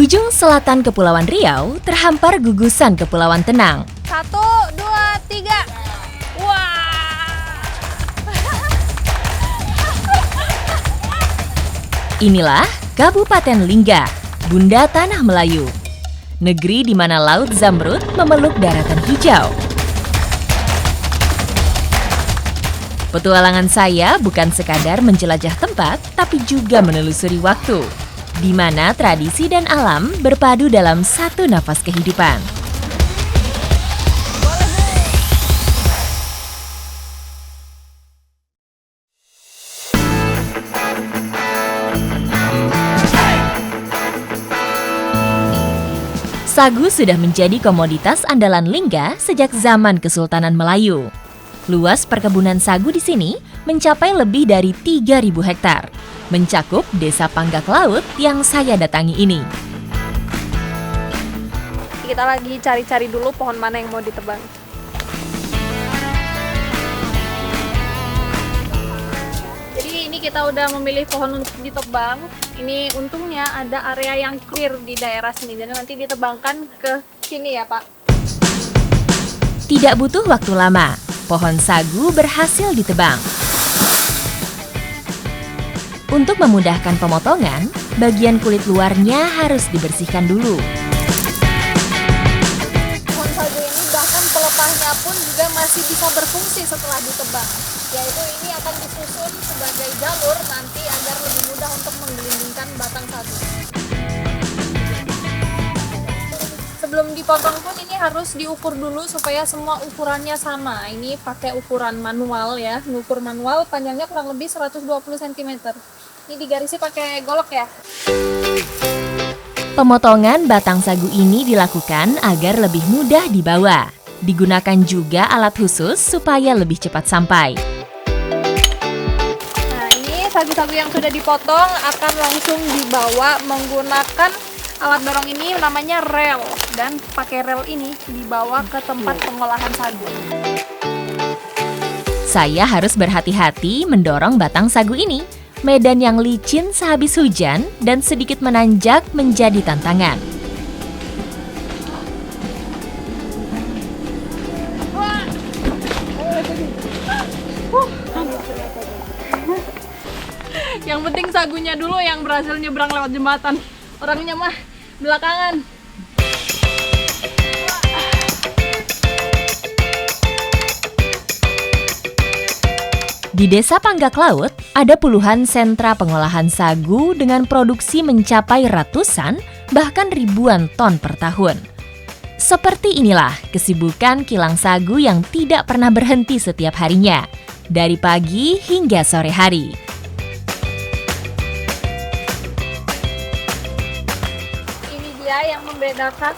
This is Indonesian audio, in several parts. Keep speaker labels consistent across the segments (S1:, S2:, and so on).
S1: ujung selatan Kepulauan Riau terhampar gugusan Kepulauan Tenang.
S2: 1, 2, 3. Wah.
S1: Inilah Kabupaten Lingga, Bunda Tanah Melayu. Negeri di mana Laut Zamrud memeluk daratan hijau. Petualangan saya bukan sekadar menjelajah tempat, tapi juga menelusuri waktu, di mana tradisi dan alam berpadu dalam satu nafas kehidupan. Sagu sudah menjadi komoditas andalan Lingga sejak zaman Kesultanan Melayu. Luas perkebunan sagu di sini mencapai lebih dari 3.000 hektar, mencakup Desa Panggak Laut yang saya datangi ini.
S2: Kita lagi cari-cari dulu pohon mana yang mau ditebang. Jadi ini kita udah memilih pohon untuk ditebang. Ini untungnya ada area yang clear di daerah sini, jadi nanti ditebangkan ke sini ya Pak.
S1: Tidak butuh waktu lama, pohon sagu berhasil ditebang. Untuk memudahkan pemotongan, bagian kulit luarnya harus dibersihkan dulu.
S2: Pohon sagu ini bahkan pelepahnya pun juga masih bisa berfungsi setelah ditebang. Yaitu ini akan disusun sebagai jalur nanti agar lebih mudah untuk menggelindingkan batang sagu. Sebelum dipotong pun ini harus diukur dulu supaya semua ukurannya sama. Ini pakai ukuran manual ya, ngukur manual, panjangnya kurang lebih 120 cm. Ini digarisi pakai golok ya.
S1: Pemotongan batang sagu ini dilakukan agar lebih mudah dibawa. Digunakan juga alat khusus supaya lebih cepat sampai.
S2: Nah, ini sagu-sagu yang sudah dipotong akan langsung dibawa menggunakan alat dorong ini, namanya rel. Dan pakai rel ini dibawa ke tempat pengolahan sagu.
S1: Saya harus berhati-hati mendorong batang sagu ini. Medan yang licin sehabis hujan dan sedikit menanjak menjadi tantangan.
S2: Yang penting sagunya dulu yang berhasil nyebrang lewat jembatan. Orangnya mah belakangan.
S1: Di Desa Panggak Laut, ada puluhan sentra pengolahan sagu dengan produksi mencapai ratusan, bahkan ribuan ton per tahun. Seperti inilah kesibukan kilang sagu yang tidak pernah berhenti setiap harinya, dari pagi hingga sore hari.
S2: Ini dia yang membedakan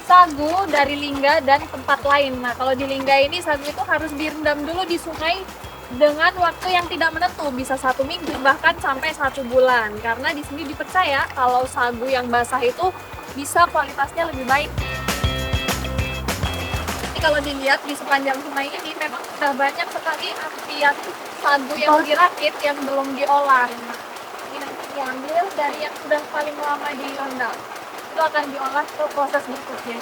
S2: sagu dari Lingga dan tempat lain. Nah, kalau di Lingga ini sagu itu harus direndam dulu di sungai dengan waktu yang tidak menentu, bisa 1 minggu bahkan sampai 1 bulan. Karena di sini dipercaya kalau sagu yang basah itu bisa kualitasnya lebih baik. Ini kalau dilihat di sepanjang sungai ini memang sudah banyak sekali antrian sagu yang dirakit yang belum diolah. Ini nanti diambil dari yang sudah paling lama direndam. Itu akan diolah ke proses berikutnya.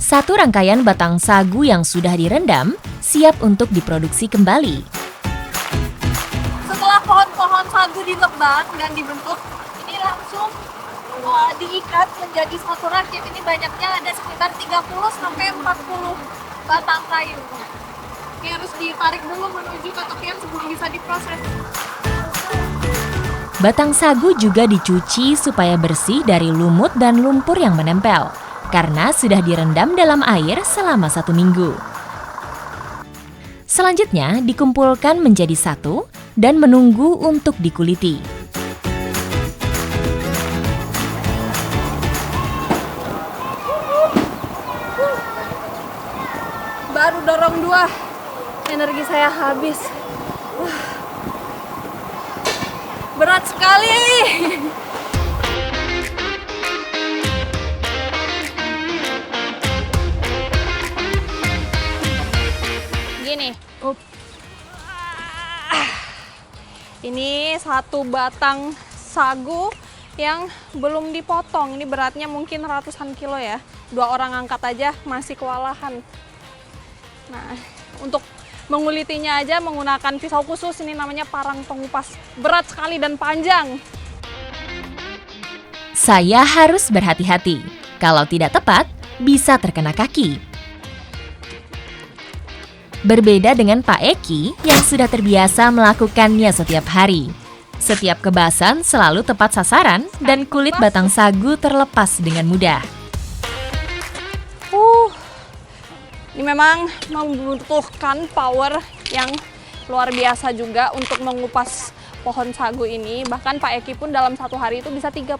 S1: Satu rangkaian batang sagu yang sudah direndam siap untuk diproduksi kembali.
S2: Setelah pohon-pohon sagu ditebang dan dibentuk, ini langsung diikat menjadi satu rakit. Ini banyaknya ada sekitar 30-40 batang kayu. Ini harus ditarik dulu menuju ke tepian sebelum bisa diproses.
S1: Batang sagu juga dicuci supaya bersih dari lumut dan lumpur yang menempel, karena sudah direndam dalam air selama 1 minggu. Selanjutnya dikumpulkan menjadi satu dan menunggu untuk dikuliti.
S2: Baru dorong 2, energi saya habis. Berat sekali. Gini. Ini satu batang sagu
S3: yang belum dipotong. Ini beratnya mungkin ratusan kilo ya. 2 orang angkat aja masih kewalahan. Nah, untuk mengulitinya aja menggunakan pisau khusus, ini namanya parang pengupas. Berat sekali dan panjang.
S1: Saya harus berhati-hati. Kalau tidak tepat, bisa terkena kaki. Berbeda dengan Pak Eki yang sudah terbiasa melakukannya setiap hari. Setiap kebasan selalu tepat sasaran dan kulit batang sagu terlepas dengan mudah.
S3: Ini memang membutuhkan power yang luar biasa juga untuk mengupas pohon sagu ini. Bahkan Pak Eki pun dalam satu hari itu bisa 30-40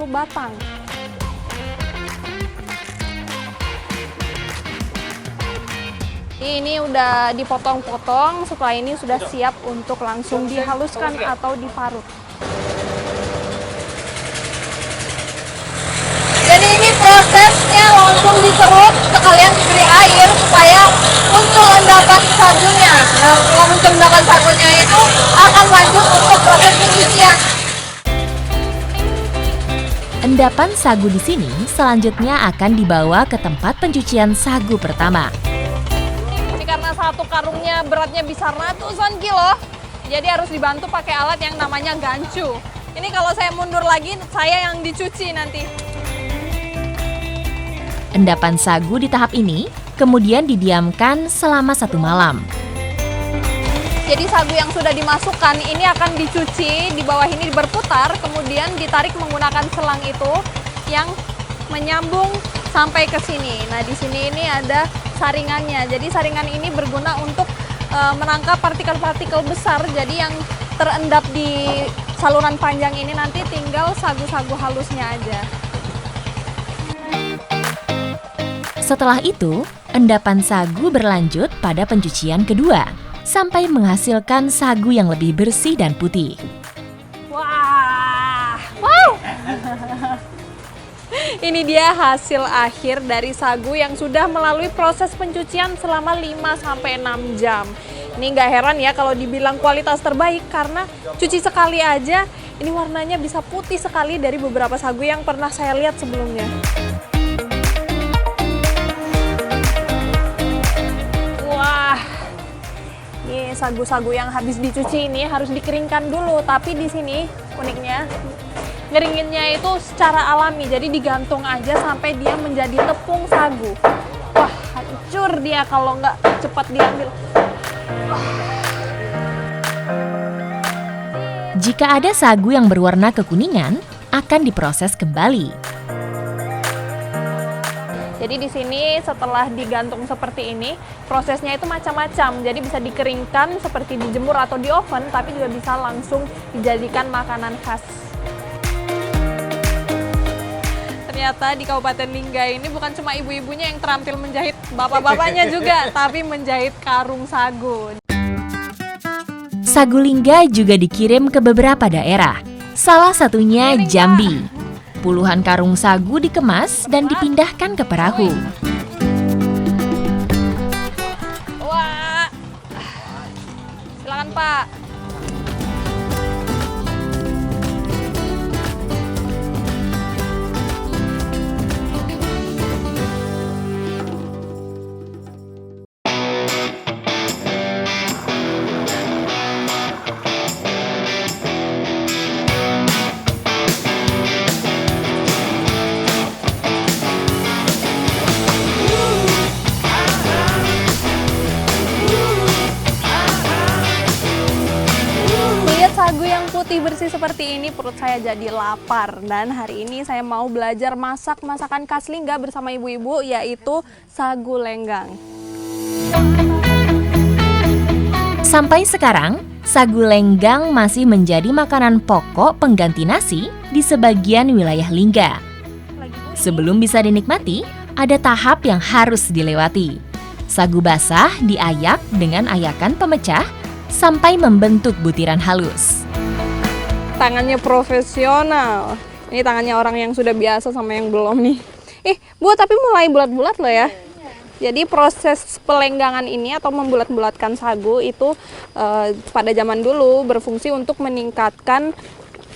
S3: batang. Ini udah dipotong-potong, setelah ini sudah siap untuk langsung dihaluskan atau diparut.
S2: Jadi ini prosesnya langsung diserut, sekalian diberi air supaya muncul endapan sagunya. Nah, kalau muncul endapan sagunya itu akan lanjut untuk proses pencucian.
S1: Endapan sagu di sini selanjutnya akan dibawa ke tempat pencucian sagu pertama.
S3: Karena satu karungnya beratnya bisa ratusan kilo, jadi harus dibantu pakai alat yang namanya gancu. Ini kalau saya mundur lagi, saya yang dicuci nanti.
S1: Endapan sagu di tahap ini kemudian didiamkan selama 1 malam.
S3: Jadi sagu yang sudah dimasukkan ini akan dicuci, di bawah ini berputar, kemudian ditarik menggunakan selang itu yang menyambung sampai ke sini. Nah, di sini ini ada saringannya. Jadi saringan ini berguna untuk menangkap partikel-partikel besar. Jadi yang terendap di saluran panjang ini nanti tinggal sagu-sagu halusnya aja.
S1: Setelah itu, endapan sagu berlanjut pada pencucian kedua, sampai menghasilkan sagu yang lebih bersih dan putih.
S3: Wah! Wow! Ini dia hasil akhir dari sagu yang sudah melalui proses pencucian selama 5-6 jam. Ini nggak heran ya kalau dibilang kualitas terbaik, karena cuci sekali aja ini warnanya bisa putih sekali dari beberapa sagu yang pernah saya lihat sebelumnya. Wah, ini sagu-sagu yang habis dicuci ini harus dikeringkan dulu, tapi di sini uniknya ngeringinnya itu secara alami, jadi digantung aja sampai dia menjadi tepung sagu. Wah, hancur dia kalau nggak cepat diambil.
S1: Jika ada sagu yang berwarna kekuningan, akan diproses kembali.
S3: Jadi di sini setelah digantung seperti ini, prosesnya itu macam-macam. Jadi bisa dikeringkan seperti dijemur atau di oven, tapi juga bisa langsung dijadikan makanan khas. Ternyata di Kabupaten Lingga ini bukan cuma ibu-ibunya yang terampil menjahit, bapak-bapaknya juga, tapi menjahit karung sagu.
S1: Sagu Lingga juga dikirim ke beberapa daerah, salah satunya Jambi. Puluhan karung sagu dikemas dan dipindahkan ke perahu.
S3: Wah, silakan Pak. Sagu yang putih bersih seperti ini, perut saya jadi lapar. Dan hari ini saya mau belajar masak masakan khas Lingga bersama ibu-ibu, yaitu sagu lenggang.
S1: Sampai sekarang, sagu lenggang masih menjadi makanan pokok pengganti nasi di sebagian wilayah Lingga. Sebelum bisa dinikmati, ada tahap yang harus dilewati. Sagu basah diayak dengan ayakan pemecah sampai membentuk butiran halus.
S3: Tangannya profesional. Ini tangannya orang yang sudah biasa sama yang belum nih. Bu, tapi mulai bulat-bulat loh ya. Jadi proses pelenggangan ini atau membulat-bulatkan sagu itu pada zaman dulu berfungsi untuk meningkatkan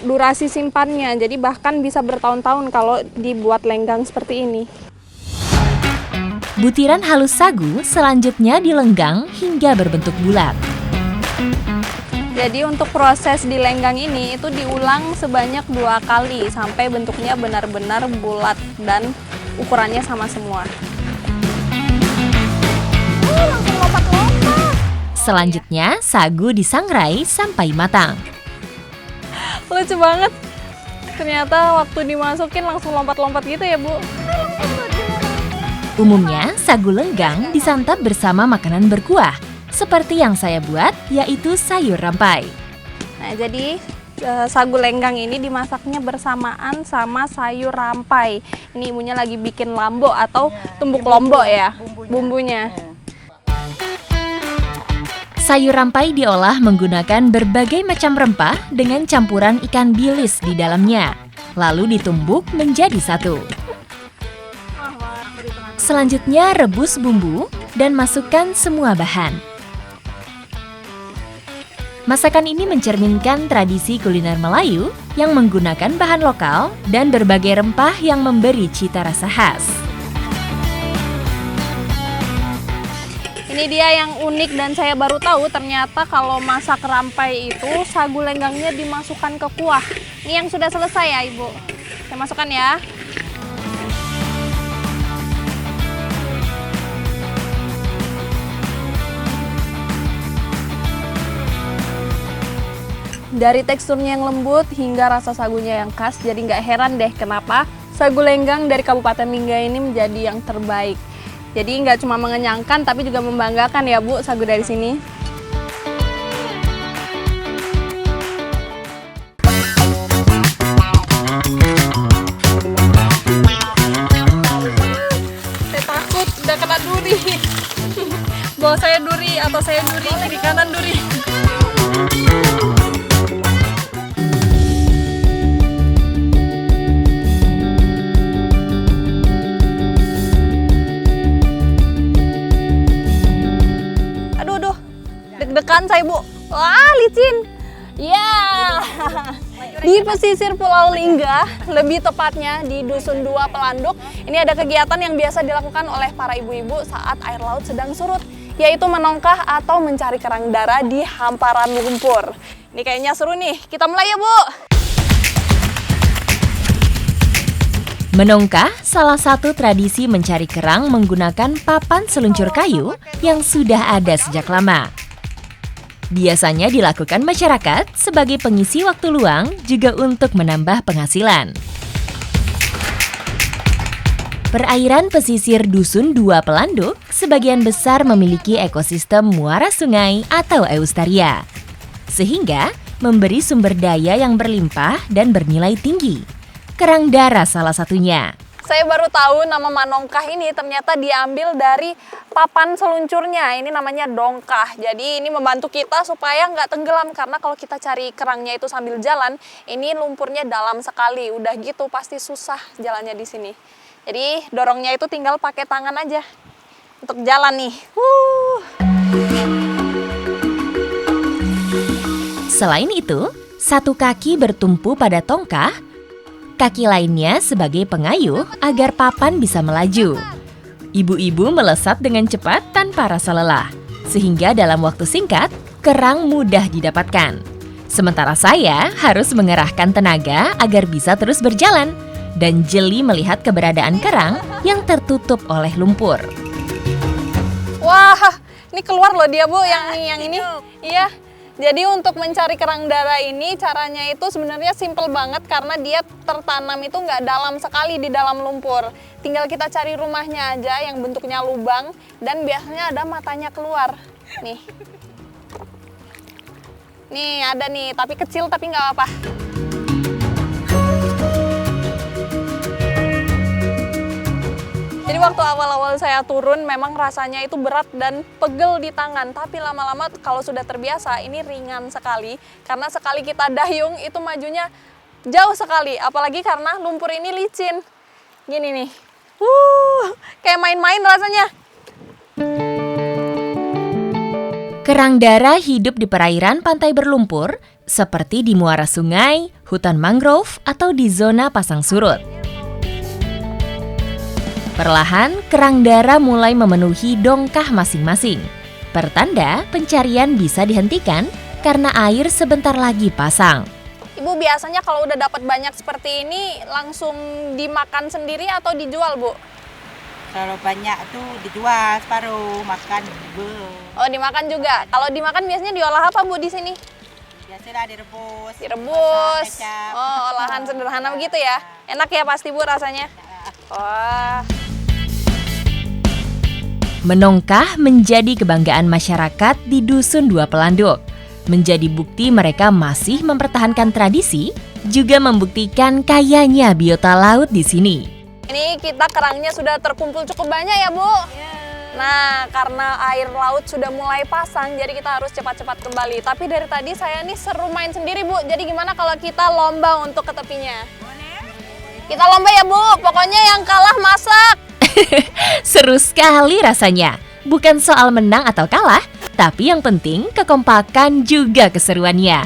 S3: durasi simpannya. Jadi bahkan bisa bertahun-tahun kalau dibuat lenggang seperti ini.
S1: Butiran halus sagu selanjutnya dilenggang hingga berbentuk bulat.
S3: Jadi untuk proses dilenggang ini itu diulang sebanyak 2 kali sampai bentuknya benar-benar bulat dan ukurannya sama semua. Langsung lompat-lompat.
S1: Selanjutnya, sagu disangrai sampai matang.
S3: Lucu banget. Ternyata waktu dimasukin langsung lompat-lompat gitu ya, Bu.
S1: Umumnya, sagu lenggang disantap bersama makanan berkuah, seperti yang saya buat, yaitu sayur rampai.
S3: Nah, jadi sagu lenggang ini dimasaknya bersamaan sama sayur rampai. Ini ibunya lagi bikin lambo atau tumbuk lombok ya, bumbunya.
S1: Sayur rampai diolah menggunakan berbagai macam rempah dengan campuran ikan bilis di dalamnya, lalu ditumbuk menjadi satu. Selanjutnya rebus bumbu dan masukkan semua bahan. Masakan ini mencerminkan tradisi kuliner Melayu yang menggunakan bahan lokal dan berbagai rempah yang memberi cita rasa khas.
S3: Ini dia yang unik dan saya baru tahu ternyata kalau masak rampai itu sagu lenggangnya dimasukkan ke kuah. Ini yang sudah selesai ya, Ibu. Saya masukkan ya. Dari teksturnya yang lembut hingga rasa sagunya yang khas, jadi nggak heran deh kenapa sagu lenggang dari Kabupaten Lingga ini menjadi yang terbaik. Jadi nggak cuma mengenyangkan, tapi juga membanggakan ya Bu, sagu dari sini. Saya takut udah kena duri. Bawa saya duri atau saya duri, kiri kanan duri. Deg-degan saya Bu. Wah, licin. Ya. Di pesisir Pulau Lingga, lebih tepatnya di Dusun 2 Pelanduk, ini ada kegiatan yang biasa dilakukan oleh para ibu-ibu saat air laut sedang surut, yaitu menongkah atau mencari kerang darah di hamparan lumpur. Ini kayaknya seru nih. Kita mulai ya, Bu.
S1: Menongkah salah satu tradisi mencari kerang menggunakan papan seluncur kayu yang sudah ada sejak lama. Biasanya dilakukan masyarakat sebagai pengisi waktu luang juga untuk menambah penghasilan. Perairan pesisir Dusun 2 Pelanduk sebagian besar memiliki ekosistem muara sungai atau eustaria, sehingga memberi sumber daya yang berlimpah dan bernilai tinggi. Kerang darah salah satunya.
S3: Saya baru tahu nama manongkah ini ternyata diambil dari papan seluncurnya. Ini namanya dongkah. Jadi ini membantu kita supaya nggak tenggelam. Karena kalau kita cari kerangnya itu sambil jalan, ini lumpurnya dalam sekali. Udah gitu pasti susah jalannya di sini. Jadi dorongnya itu tinggal pakai tangan aja untuk jalan nih.
S1: Selain itu, satu kaki bertumpu pada tongkah, kaki lainnya sebagai pengayuh agar papan bisa melaju. Ibu-ibu melesat dengan cepat tanpa rasa lelah, sehingga dalam waktu singkat, kerang mudah didapatkan. Sementara saya harus mengerahkan tenaga agar bisa terus berjalan, dan jeli melihat keberadaan kerang yang tertutup oleh lumpur.
S3: Wah, ini keluar loh dia Bu, yang ini. Iya. Jadi untuk mencari kerang darah ini caranya itu sebenarnya simple banget karena dia tertanam itu nggak dalam sekali di dalam lumpur. Tinggal kita cari rumahnya aja yang bentuknya lubang dan biasanya ada matanya keluar. Nih. Nih ada nih, tapi kecil tapi nggak apa-apa. Jadi waktu awal-awal saya turun memang rasanya itu berat dan pegel di tangan. Tapi lama-lama kalau sudah terbiasa ini ringan sekali. Karena sekali kita dayung itu majunya jauh sekali. Apalagi karena lumpur ini licin. Gini nih. Kayak main-main rasanya.
S1: Kerang darah hidup di perairan pantai berlumpur seperti di muara sungai, hutan mangrove, atau di zona pasang surut. Perlahan, kerang darah mulai memenuhi dongkah masing-masing. Pertanda pencarian bisa dihentikan karena air sebentar lagi pasang.
S3: Ibu biasanya kalau udah dapat banyak seperti ini langsung dimakan sendiri atau dijual, Bu?
S4: Kalau banyak tuh dijual separuh, makan.
S3: Oh, dimakan juga. Kalau dimakan biasanya diolah apa, Bu, di sini?
S4: Biasalah direbus.
S3: Direbus.
S4: masak kecap.
S3: Oh, olahan sederhana begitu ya. Enak ya pasti, Bu, rasanya. Wah.
S1: Menongkah menjadi kebanggaan masyarakat di Dusun Dua Pelanduk. Menjadi bukti mereka masih mempertahankan tradisi, juga membuktikan kayanya biota laut di sini.
S3: Ini kita kerangnya sudah terkumpul cukup banyak ya, Bu? Nah, karena air laut sudah mulai pasang, jadi kita harus cepat-cepat kembali. Tapi dari tadi saya nih seru main sendiri, Bu. Jadi gimana kalau kita lomba untuk ke tepinya? Kita lomba ya, Bu. Pokoknya yang kalah masak.
S1: Seru sekali rasanya. Bukan soal menang atau kalah, tapi yang penting kekompakan juga keseruannya.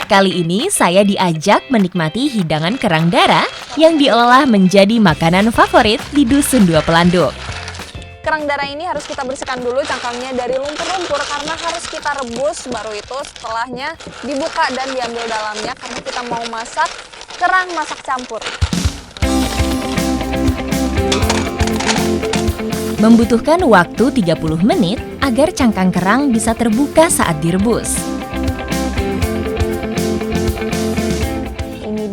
S1: Kali ini saya diajak menikmati hidangan kerang darah yang diolah menjadi makanan favorit di Dusun Dua Pelanduk.
S3: Kerang darah ini harus kita bersihkan dulu cangkangnya dari lumpur-lumpur karena harus kita rebus, baru itu setelahnya dibuka dan diambil dalamnya karena kita mau masak kerang masak campur.
S1: Membutuhkan waktu 30 menit agar cangkang kerang bisa terbuka saat direbus.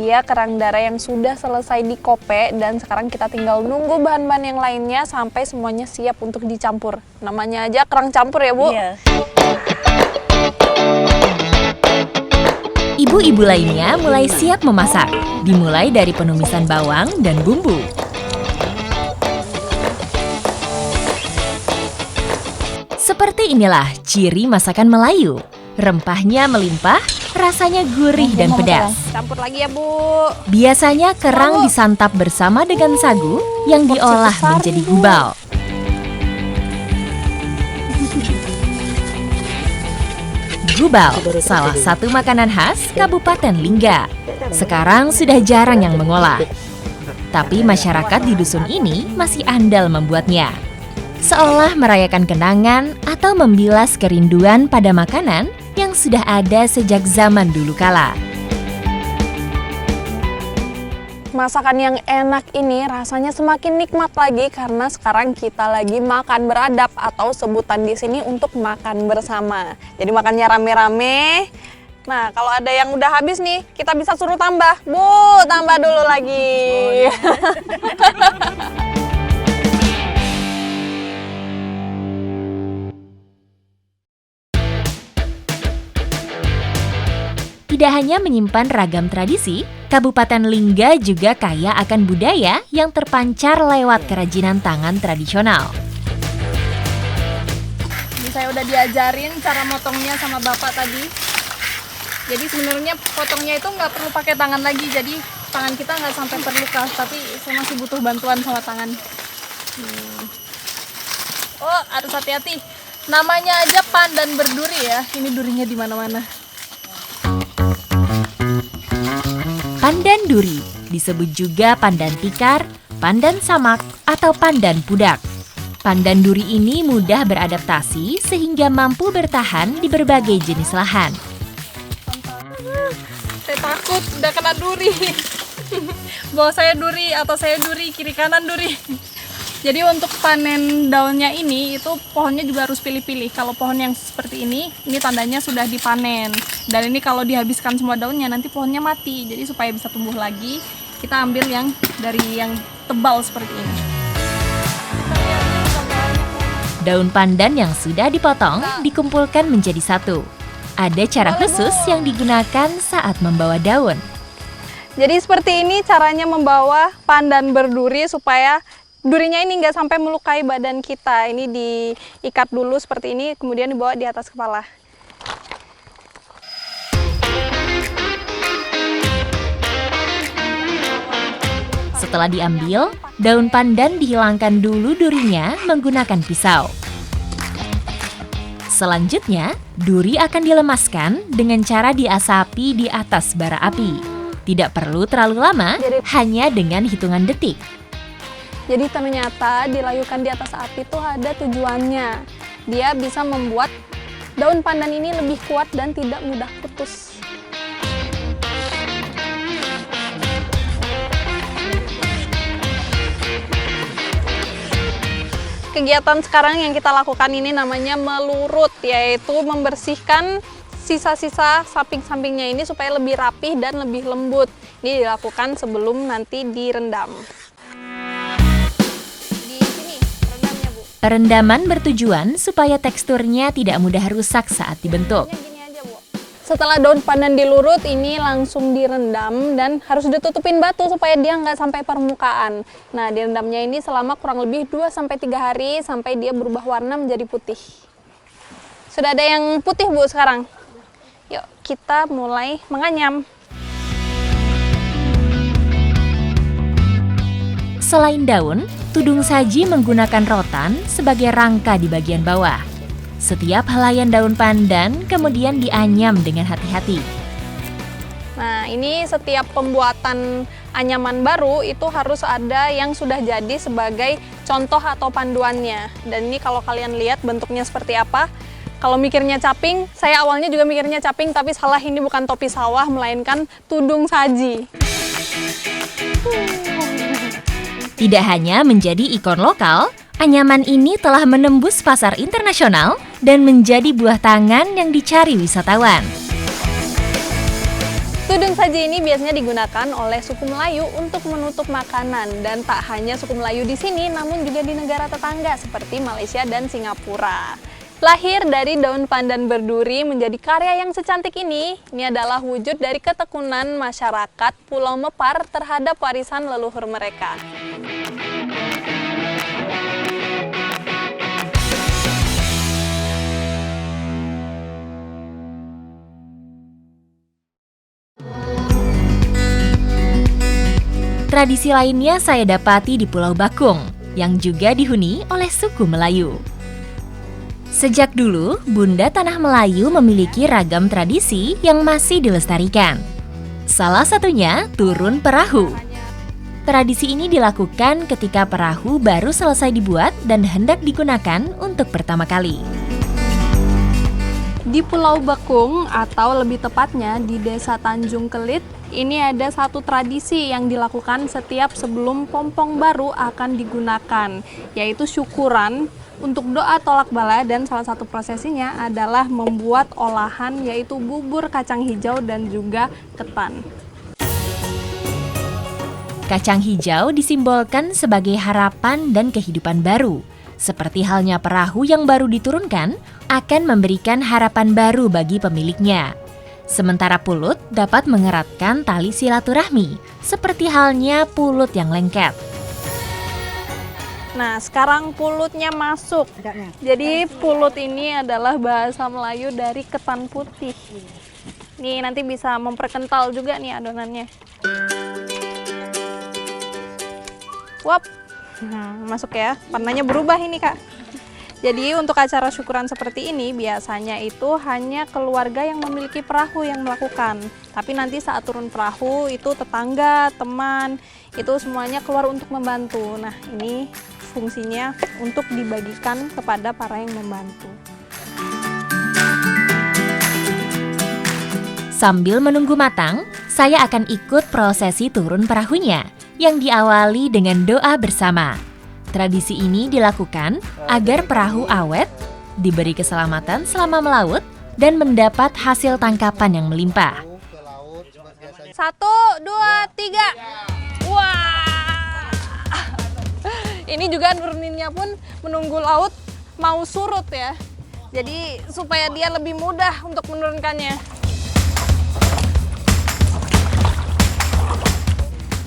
S3: Dia kerang darah yang sudah selesai dikope dan sekarang kita tinggal nunggu bahan-bahan yang lainnya sampai semuanya siap untuk dicampur. Namanya aja kerang campur ya, Bu?
S4: Iya.
S1: Ibu-ibu lainnya mulai siap memasak, dimulai dari penumisan bawang dan bumbu. Seperti inilah ciri masakan Melayu. Rempahnya melimpah, rasanya gurih dan pedas.
S3: Campur lagi ya, Bu.
S1: Biasanya kerang disantap bersama dengan sagu yang diolah menjadi gubal. Gubal, salah satu makanan khas Kabupaten Lingga. Sekarang sudah jarang yang mengolah. Tapi masyarakat di dusun ini masih andal membuatnya. Seolah merayakan kenangan atau membilas kerinduan pada makanan yang sudah ada sejak zaman dulu kala.
S3: Masakan yang enak ini rasanya semakin nikmat lagi karena sekarang kita lagi makan beradab atau sebutan di sini untuk makan bersama. Jadi makannya rame-rame. Nah, kalau ada yang udah habis nih, kita bisa suruh tambah. Bu, tambah dulu lagi.
S1: Tidak hanya menyimpan ragam tradisi, Kabupaten Lingga juga kaya akan budaya yang terpancar lewat kerajinan tangan tradisional.
S2: Ini saya udah diajarin cara motongnya sama bapak tadi. Jadi sebenarnya potongnya itu nggak perlu pakai tangan lagi, jadi tangan kita nggak sampai terluka. Tapi saya masih butuh bantuan sama tangan. Oh, harus hati-hati. Namanya aja pandan berduri ya. Ini durinya di mana-mana.
S1: Pandan duri disebut juga pandan tikar, pandan samak, atau pandan pudak. Pandan duri ini mudah beradaptasi sehingga mampu bertahan di berbagai jenis lahan.
S2: Saya takut udah kena duri. Bawah saya duri, atau saya duri, kiri kanan duri. Jadi untuk panen daunnya ini itu pohonnya juga harus pilih-pilih. Kalau pohon yang seperti ini tandanya sudah dipanen. Dan ini kalau dihabiskan semua daunnya nanti pohonnya mati. Jadi supaya bisa tumbuh lagi, kita ambil yang dari yang tebal seperti ini.
S1: Daun pandan yang sudah dipotong dikumpulkan menjadi satu. Ada cara khusus yang digunakan saat membawa daun.
S3: Jadi seperti ini caranya membawa pandan berduri supaya durinya ini nggak sampai melukai badan kita. Ini diikat dulu seperti ini, kemudian dibawa di atas kepala.
S1: Setelah diambil, daun pandan dihilangkan dulu durinya menggunakan pisau. Selanjutnya, duri akan dilemaskan dengan cara diasapi di atas bara api. Tidak perlu terlalu lama, hanya dengan hitungan detik.
S3: Jadi ternyata dilayukan di atas api itu ada tujuannya. Dia bisa membuat daun pandan ini lebih kuat dan tidak mudah putus. Kegiatan sekarang yang kita lakukan ini namanya melurut, yaitu membersihkan sisa-sisa samping-sampingnya ini supaya lebih rapih dan lebih lembut. Ini dilakukan sebelum nanti direndam.
S1: Perendaman bertujuan supaya teksturnya tidak mudah rusak saat dibentuk.
S3: Setelah daun pandan dilurut, ini langsung direndam dan harus ditutupin batu supaya dia nggak sampai permukaan. Nah, direndamnya ini selama kurang lebih 2-3 hari sampai dia berubah warna menjadi putih. Sudah ada yang putih, Bu, sekarang. Yuk, kita mulai menganyam.
S1: Selain daun, tudung saji menggunakan rotan sebagai rangka di bagian bawah. Setiap helaian daun pandan kemudian dianyam dengan hati-hati.
S3: Nah, ini setiap pembuatan anyaman baru itu harus ada yang sudah jadi sebagai contoh atau panduannya. Dan ini kalau kalian lihat bentuknya seperti apa. Kalau mikirnya caping, saya awalnya juga mikirnya caping, tapi salah, ini bukan topi sawah, melainkan tudung saji.
S1: Tidak hanya menjadi ikon lokal, anyaman ini telah menembus pasar internasional dan menjadi buah tangan yang dicari wisatawan.
S3: Tudung saji ini biasanya digunakan oleh suku Melayu untuk menutup makanan, dan tak hanya suku Melayu di sini, namun juga di negara tetangga seperti Malaysia dan Singapura. Lahir dari daun pandan berduri menjadi karya yang secantik ini adalah wujud dari ketekunan masyarakat Pulau Mepar terhadap warisan leluhur mereka.
S1: Tradisi lainnya saya dapati di Pulau Bakung, yang juga dihuni oleh suku Melayu. Sejak dulu, Bunda Tanah Melayu memiliki ragam tradisi yang masih dilestarikan. Salah satunya turun perahu. Tradisi ini dilakukan ketika perahu baru selesai dibuat dan hendak digunakan untuk pertama kali.
S3: Di Pulau Bakung, atau lebih tepatnya di Desa Tanjung Kelit, ini ada satu tradisi yang dilakukan setiap sebelum pompong baru akan digunakan, yaitu syukuran untuk doa tolak bala, dan salah satu prosesinya adalah membuat olahan yaitu bubur kacang hijau dan juga ketan.
S1: Kacang hijau disimbolkan sebagai harapan dan kehidupan baru. Seperti halnya perahu yang baru diturunkan, akan memberikan harapan baru bagi pemiliknya. Sementara pulut dapat mengeratkan tali silaturahmi, seperti halnya pulut yang lengket.
S3: Nah, sekarang pulutnya masuk. Jadi pulut ini adalah bahasa Melayu dari ketan putih. Nih, nanti bisa memperkental juga nih adonannya. Wap. Nah, masuk ya. Warnanya berubah ini, Kak. Jadi untuk acara syukuran seperti ini biasanya itu hanya keluarga yang memiliki perahu yang melakukan. Tapi nanti saat turun perahu itu tetangga, teman, itu semuanya keluar untuk membantu. Nah, ini fungsinya untuk dibagikan kepada para yang membantu.
S1: Sambil menunggu matang, saya akan ikut prosesi turun perahunya yang diawali dengan doa bersama. Tradisi ini dilakukan agar perahu awet, diberi keselamatan selama melaut, dan mendapat hasil tangkapan yang melimpah.
S3: 1, 2, 3. Wah! Ini juga nuruninnya pun menunggu laut mau surut ya. Jadi supaya dia lebih mudah untuk menurunkannya.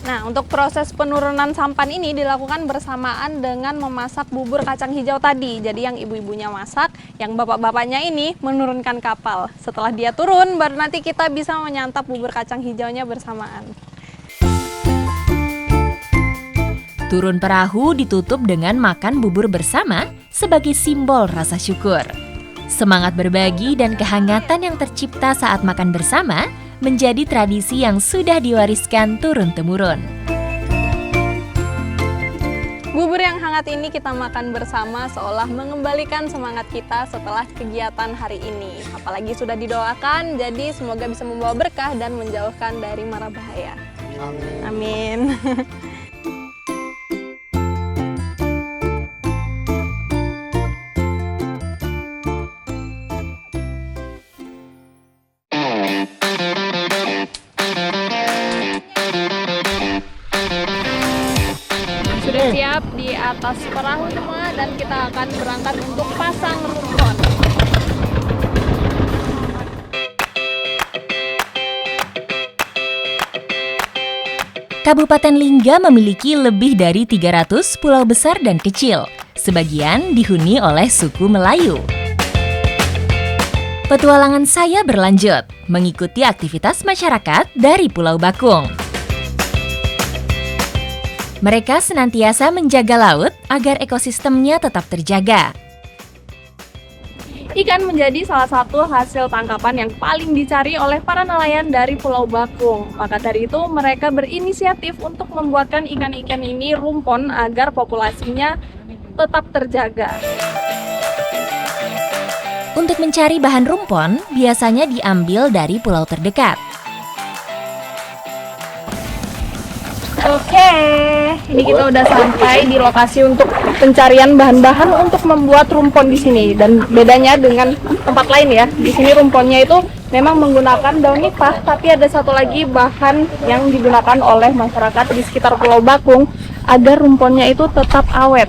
S3: Nah, untuk proses penurunan sampan ini dilakukan bersamaan dengan memasak bubur kacang hijau tadi. Jadi yang ibu-ibunya masak, yang bapak-bapaknya ini menurunkan kapal. Setelah dia turun, baru nanti kita bisa menyantap bubur kacang hijaunya bersamaan.
S1: Turun perahu ditutup dengan makan bubur bersama sebagai simbol rasa syukur. Semangat berbagi dan kehangatan yang tercipta saat makan bersama menjadi tradisi yang sudah diwariskan turun-temurun.
S3: Bubur yang hangat ini kita makan bersama seolah mengembalikan semangat kita setelah kegiatan hari ini. Apalagi sudah didoakan, jadi semoga bisa membawa berkah dan menjauhkan dari mara bahaya. Amin. Sudah siap di atas perahu semua dan kita akan berangkat untuk pasang rumpon.
S1: Kabupaten Lingga memiliki lebih dari 300 pulau besar dan kecil. Sebagian dihuni oleh suku Melayu. Petualangan saya berlanjut, mengikuti aktivitas masyarakat dari Pulau Bakung. Mereka senantiasa menjaga laut agar ekosistemnya tetap terjaga.
S2: Ikan menjadi salah satu hasil tangkapan yang paling dicari oleh para nelayan dari Pulau Bakung. Maka dari itu mereka berinisiatif untuk membuatkan ikan-ikan ini rumpon agar populasinya tetap terjaga.
S1: Untuk mencari bahan rumpon, biasanya diambil dari pulau terdekat.
S2: Oke, ini kita udah sampai di lokasi untuk pencarian bahan-bahan untuk membuat rumpon di sini. Dan bedanya dengan tempat lain ya, di sini rumponnya itu memang menggunakan daun nipah, tapi ada satu lagi bahan yang digunakan oleh masyarakat di sekitar Pulau Bakung agar rumponnya itu tetap awet.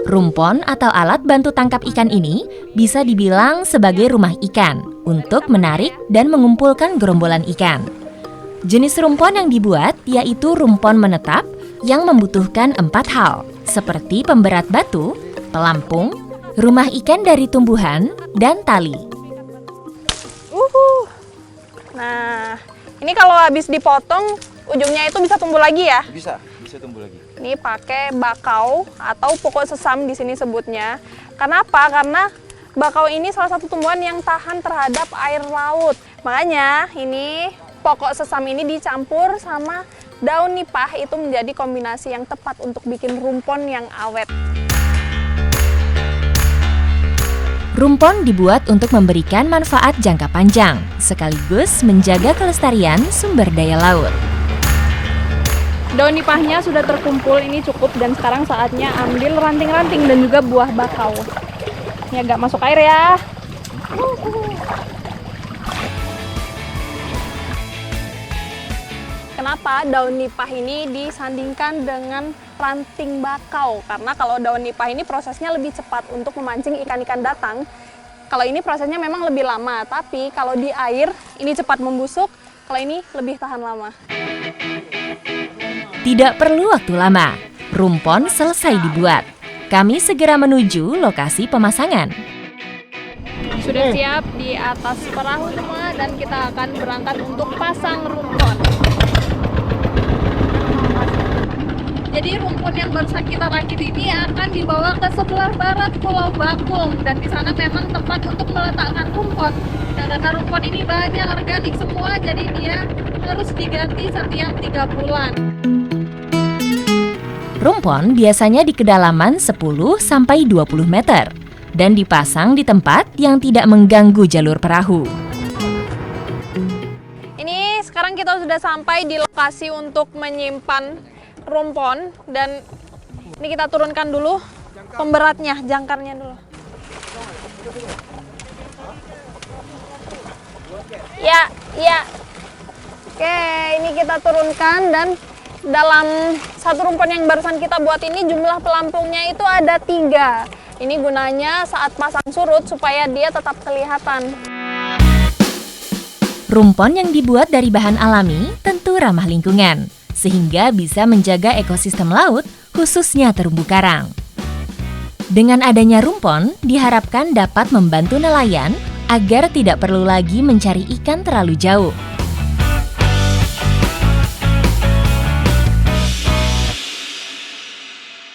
S1: Rumpon atau alat bantu tangkap ikan ini bisa dibilang sebagai rumah ikan untuk menarik dan mengumpulkan gerombolan ikan. Jenis rumpon yang dibuat yaitu rumpon menetap yang membutuhkan 4 hal, seperti pemberat batu, pelampung, rumah ikan dari tumbuhan, dan tali.
S3: Nah, ini kalau habis dipotong, ujungnya itu bisa tumbuh lagi ya?
S5: Bisa tumbuh lagi.
S3: Ini pakai bakau atau pokok sesam di sini sebutnya. Kenapa? Karena bakau ini salah satu tumbuhan yang tahan terhadap air laut. Makanya ini pokok sesam ini dicampur sama daun nipah itu menjadi kombinasi yang tepat untuk bikin rumpon yang awet.
S1: Rumpon dibuat untuk memberikan manfaat jangka panjang, sekaligus menjaga kelestarian sumber daya laut.
S2: Daun nipahnya sudah terkumpul, ini cukup dan sekarang saatnya ambil ranting-ranting dan juga buah bakau. Ini agak masuk air ya.
S3: Kenapa daun nipah ini disandingkan dengan ranting bakau? Karena kalau daun nipah ini prosesnya lebih cepat untuk memancing ikan-ikan datang. Kalau ini prosesnya memang lebih lama, tapi kalau di air ini cepat membusuk, kalau ini lebih tahan lama.
S1: Tidak perlu waktu lama, rumpon selesai dibuat. Kami segera menuju lokasi pemasangan.
S2: Sudah siap di atas perahu semua dan kita akan berangkat untuk pasang rumpon. Jadi rumpon yang barusan kita rakit ini akan dibawa ke sebelah barat Pulau Bakung dan di sana memang tempat untuk meletakkan rumpon. Dan karena rumpon ini banyak organik semua, jadi dia harus diganti setiap 3 bulan.
S1: Rumpon biasanya di kedalaman 10-20 meter dan dipasang di tempat yang tidak mengganggu jalur perahu.
S3: Ini sekarang kita sudah sampai di lokasi untuk menyimpan rumpon dan ini kita turunkan dulu pemberatnya, jangkarnya dulu. Ya. Oke, ini kita turunkan dan dalam satu rumpon yang barusan kita buat ini jumlah pelampungnya itu ada 3. Ini gunanya saat pasang surut supaya dia tetap kelihatan.
S1: Rumpon yang dibuat dari bahan alami tentu ramah lingkungan, sehingga bisa menjaga ekosistem laut, khususnya terumbu karang. Dengan adanya rumpon, diharapkan dapat membantu nelayan agar tidak perlu lagi mencari ikan terlalu jauh.